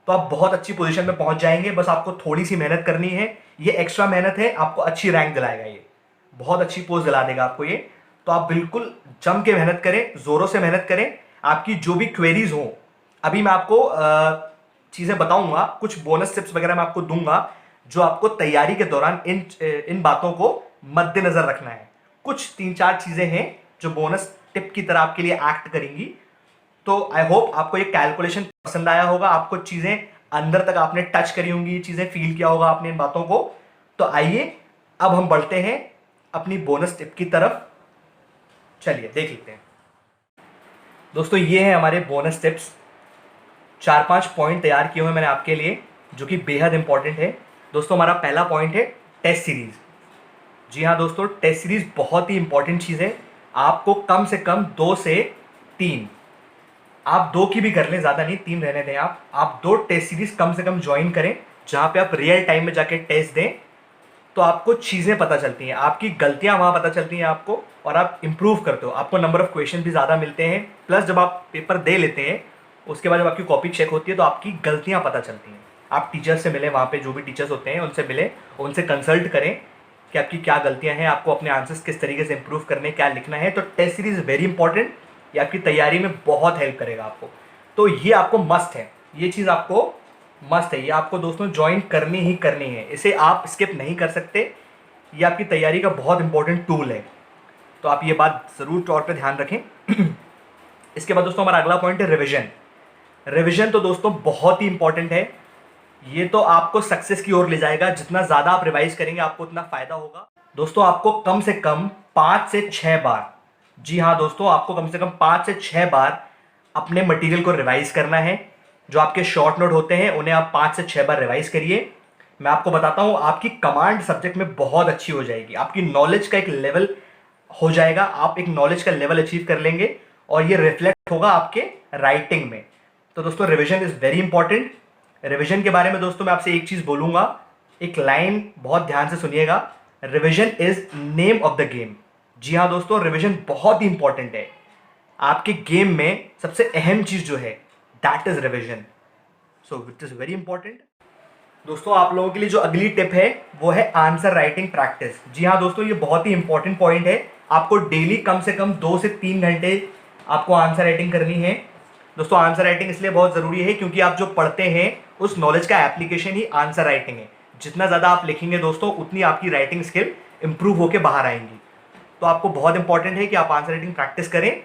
तो आप बहुत अच्छी पोजीशन में पहुंच जाएंगे, बस आपको थोड़ी सी मेहनत करनी है। ये एक्स्ट्रा मेहनत है, आपको अच्छी रैंक दिलाएगा, ये बहुत अच्छी पोस्ट दिला देगा आपको ये। तो आप बिल्कुल जम के मेहनत करें, जोरों से मेहनत करें। आपकी जो भी क्वेरीज हो, अभी मैं आपको चीजें बताऊंगा, कुछ बोनस टिप्स वगैरह मैं आपको दूंगा जो आपको तैयारी के दौरान इन बातों को मद्देनजर रखना है। कुछ 3-4 चीजें हैं जो बोनस टिप की तरह आपके लिए एक्ट करेंगी। तो आई होप आपको ये कैलकुलेशन पसंद आया होगा, आपको चीजें अंदर तक आपने टच करी होंगी, ये चीजें फील किया होगा आपने इन बातों को। तो आइए अब हम बढ़ते हैं अपनी बोनस टिप की तरफ, चलिए देख लेते हैं। दोस्तों ये है हमारे बोनस टिप्स, 4-5 पॉइंट तैयार किए हुए मैंने आपके लिए जो कि बेहद इंपॉर्टेंट है। दोस्तों हमारा पहला पॉइंट है टेस्ट सीरीज। जी हाँ दोस्तों, टेस्ट सीरीज बहुत ही इंपॉर्टेंट चीज़ है। आपको कम से कम 2 से 3, आप 2 की भी कर लें, ज़्यादा नहीं, 3 रहने दें। आप 2 टेस्ट सीरीज कम से कम ज्वाइन करें जहाँ पे आप रियल टाइम में जाके टेस्ट दें, तो आपको चीज़ें पता चलती हैं, आपकी गलतियाँ वहाँ पता चलती हैं आपको, और आप इंप्रूव करते हो। आपको नंबर ऑफ क्वेश्चन भी ज़्यादा मिलते हैं, प्लस जब आप पेपर दे लेते हैं उसके बाद जब आपकी कॉपी चेक होती है तो आपकी गलतियाँ पता चलती हैं। आप टीचर से मिलें, वहाँ पे जो भी टीचर्स होते हैं उनसे मिलें, उनसे कंसल्ट करें कि आपकी क्या गलतियां हैं, आपको अपने आंसर्स किस तरीके से इंप्रूव करने, क्या लिखना है। तो टेस्ट सीरीज वेरी इंपॉर्टेंट, ये आपकी तैयारी में बहुत हेल्प करेगा आपको। तो ये आपको मस्ट है, ये चीज़ आपको मस्ट है, ये आपको दोस्तों ज्वाइन करनी ही करनी है, इसे आप स्किप नहीं कर सकते। ये आपकी तैयारी का बहुत इंपॉर्टेंट टूल है, तो आप ये बात ज़रूर तौर पर ध्यान रखें। इसके बाद दोस्तों हमारा अगला पॉइंट है रिविजन। रिविजन तो दोस्तों बहुत ही इंपॉर्टेंट है, ये तो आपको सक्सेस की ओर ले जाएगा। जितना ज़्यादा आप रिवाइज करेंगे आपको उतना फायदा होगा। दोस्तों आपको कम से कम 5 से 6 बार, जी हाँ दोस्तों, आपको कम से कम 5 से 6 बार अपने मटेरियल को रिवाइज करना है। जो आपके शॉर्ट नोट होते हैं उन्हें आप 5 से 6 बार रिवाइज करिए। मैं आपको बताता हूँ, आपकी कमांड सब्जेक्ट में बहुत अच्छी हो जाएगी, आपकी नॉलेज का एक लेवल हो जाएगा, आप एक नॉलेज का लेवल अचीव कर लेंगे। और ये रिफ्लेक्ट होगा आपके राइटिंग में। तो दोस्तों revision is very important. Revision के बारे में दोस्तों मैं आपसे एक चीज बोलूंगा, एक लाइन बहुत ध्यान से सुनिएगा, revision is name of the game. जी हाँ दोस्तों, रिविजन बहुत ही इंपॉर्टेंट है। आपके गेम में सबसे अहम चीज जो है that is revision, so it is very important. दोस्तों आप लोगों के लिए जो अगली टिप है वो है आंसर राइटिंग प्रैक्टिस। जी हाँ दोस्तों, ये बहुत ही इंपॉर्टेंट पॉइंट है। आपको डेली कम से कम 2 से 3 घंटे आपको आंसर राइटिंग करनी है। दोस्तों आंसर राइटिंग इसलिए बहुत ज़रूरी है क्योंकि आप जो पढ़ते हैं उस नॉलेज का एप्लीकेशन ही आंसर राइटिंग है। जितना ज़्यादा आप लिखेंगे दोस्तों उतनी आपकी राइटिंग स्किल इंप्रूव होकर बाहर आएंगी। तो आपको बहुत इंपॉर्टेंट है कि आप आंसर राइटिंग प्रैक्टिस करें।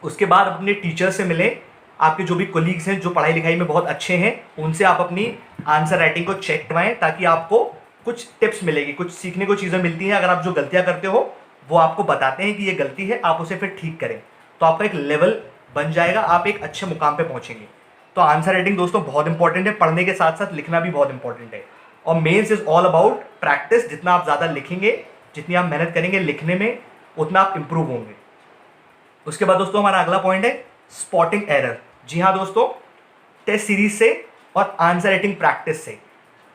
उसके बाद अपने टीचर से मिलें, आपके जो भी कोलीग्स हैं जो पढ़ाई लिखाई में बहुत अच्छे हैं उनसे आप अपनी आंसर राइटिंग को चेक करवाएं, ताकि आपको कुछ टिप्स मिलेगी, कुछ सीखने को चीज़ें मिलती हैं। अगर आप जो गलतियां करते हो वो आपको बताते हैं कि ये गलती है, आप उसे फिर ठीक करें, तो आपका एक लेवल बन जाएगा, आप एक अच्छे मुकाम पे पहुंचेंगे। तो आंसर राइटिंग दोस्तों बहुत इंपॉर्टेंट है, पढ़ने के साथ साथ लिखना भी बहुत इंपॉर्टेंट है। और mains is all about practice. जितना आप ज़्यादा लिखेंगे, जितनी आप मेहनत करेंगे लिखने में, उतना आप इंप्रूव होंगे। उसके बाद दोस्तों हमारा अगला पॉइंट है स्पॉटिंग एरर। जी हाँ दोस्तों, टेस्ट सीरीज से और आंसर राइटिंग प्रैक्टिस से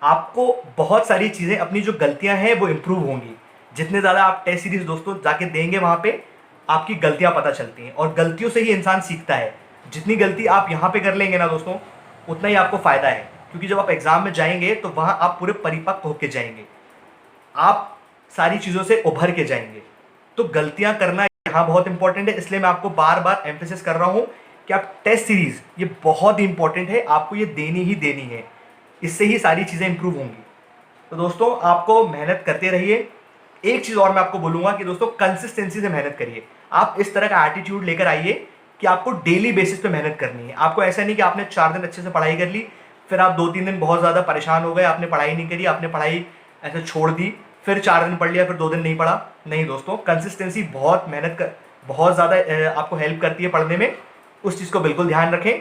आपको बहुत सारी चीज़ें, अपनी जो गलतियां हैं वो इंप्रूव होंगी। जितने ज़्यादा आप टेस्ट सीरीज दोस्तों जाके देंगे वहाँ पे आपकी गलतियां पता चलती हैं, और गलतियों से ही इंसान सीखता है। जितनी गलती आप यहाँ पे कर लेंगे ना दोस्तों, उतना ही आपको फ़ायदा है, क्योंकि जब आप एग्ज़ाम में जाएंगे तो वहाँ आप पूरे परिपक्व होके जाएंगे, आप सारी चीज़ों से उभर के जाएंगे। तो गलतियाँ करना यहाँ बहुत इंपॉर्टेंट है, इसलिए मैं आपको बार बार एम्फेसिस कर रहा हूँ कि आप टेस्ट सीरीज, ये बहुत ही इंपॉर्टेंट है, आपको ये देनी ही देनी है, इससे ही सारी चीज़ें इंप्रूव होंगी। तो दोस्तों आपको मेहनत करते रहिए। एक चीज़ और मैं आपको बोलूँगा कि दोस्तों कंसिस्टेंसी से मेहनत करिए। आप इस तरह का एटीट्यूड लेकर आइए कि आपको डेली बेसिस पे मेहनत करनी है। आपको ऐसा नहीं कि आपने 4 दिन अच्छे से पढ़ाई कर ली, फिर आप 2-3 दिन बहुत ज़्यादा परेशान हो गए, आपने पढ़ाई नहीं करी, आपने पढ़ाई ऐसे छोड़ दी, फिर 4 दिन पढ़ लिया, फिर 2 दिन नहीं पढ़ा। नहीं दोस्तों, कंसिस्टेंसी बहुत ज़्यादा आपको हेल्प करती है पढ़ने में। उस चीज़ को बिल्कुल ध्यान रखें।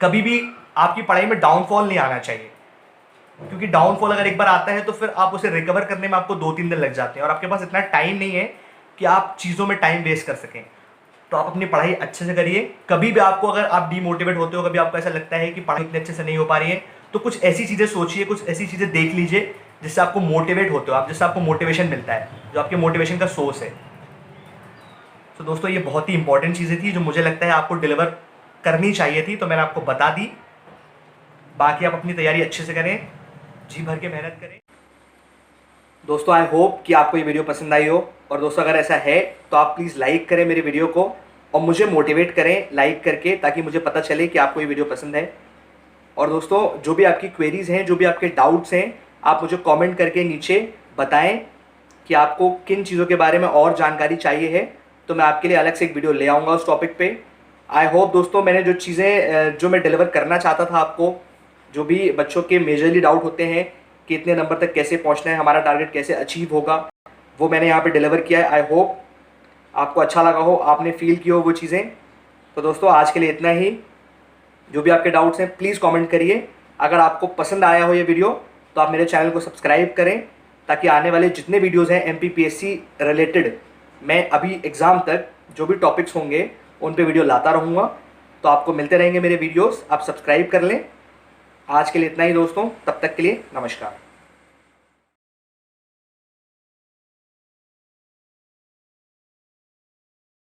कभी भी आपकी पढ़ाई में डाउनफॉल नहीं आना चाहिए, क्योंकि डाउनफॉल अगर एक बार आता है तो फिर आप उसे रिकवर करने में आपको 2-3 दिन लग जाते हैं, और आपके पास इतना टाइम नहीं है कि आप चीज़ों में टाइम वेस्ट कर सकें। तो आप अपनी पढ़ाई अच्छे से करिए। कभी भी आपको, अगर आप डीमोटिवेट होते हो, कभी आपको ऐसा लगता है कि पढ़ाई इतने अच्छे से नहीं हो पा रही है, तो कुछ ऐसी चीज़ें सोचिए, कुछ ऐसी चीज़ें देख लीजिए जिससे आपको मोटिवेट होते हो आप, जिससे आपको मोटिवेशन मिलता है, जो आपके मोटिवेशन का सोर्स है। तो दोस्तों ये बहुत ही इंपॉर्टेंट चीज़ें थी जो मुझे लगता है आपको डिलीवर करनी चाहिए थी, तो मैंने आपको बता दी। बाकी आप अपनी तैयारी अच्छे से करें, जी भर के मेहनत करें। दोस्तों आई होप कि आपको ये वीडियो पसंद आई हो, और दोस्तों अगर ऐसा है तो आप प्लीज़ लाइक करें मेरे वीडियो को, और मुझे मोटिवेट करें लाइक करके, ताकि मुझे पता चले कि आपको ये वीडियो पसंद है। और दोस्तों जो भी आपकी क्वेरीज़ हैं, जो भी आपके डाउट्स हैं, आप मुझे कमेंट करके नीचे बताएं कि आपको किन चीज़ों के बारे में और जानकारी चाहिए है, तो मैं आपके लिए अलग से एक वीडियो ले आऊँगा उस टॉपिक पे। आई होप दोस्तों मैंने जो चीज़ें जो मैं डिलीवर करना चाहता था आपको, जो भी बच्चों के मेजरली डाउट होते हैं कि इतने नंबर तक कैसे पहुँचना है, हमारा टारगेट कैसे अचीव होगा, वो मैंने यहाँ पर डिलीवर किया है। आई होप आपको अच्छा लगा हो, आपने फील की हो वो चीज़ें। तो दोस्तों आज के लिए इतना ही। जो भी आपके डाउट्स हैं प्लीज़ कमेंट करिए। अगर आपको पसंद आया हो ये वीडियो तो आप मेरे चैनल को सब्सक्राइब करें, ताकि आने वाले जितने वीडियोज़ हैं MPPSC रिलेटेड, मैं अभी एग्ज़ाम तक जो भी टॉपिक्स होंगे उन पे वीडियो लाता रहूँगा। तो आपको मिलते रहेंगे मेरे वीडियोस, आप सब्सक्राइब कर लें। आज के लिए इतना ही दोस्तों, तब तक के लिए नमस्कार।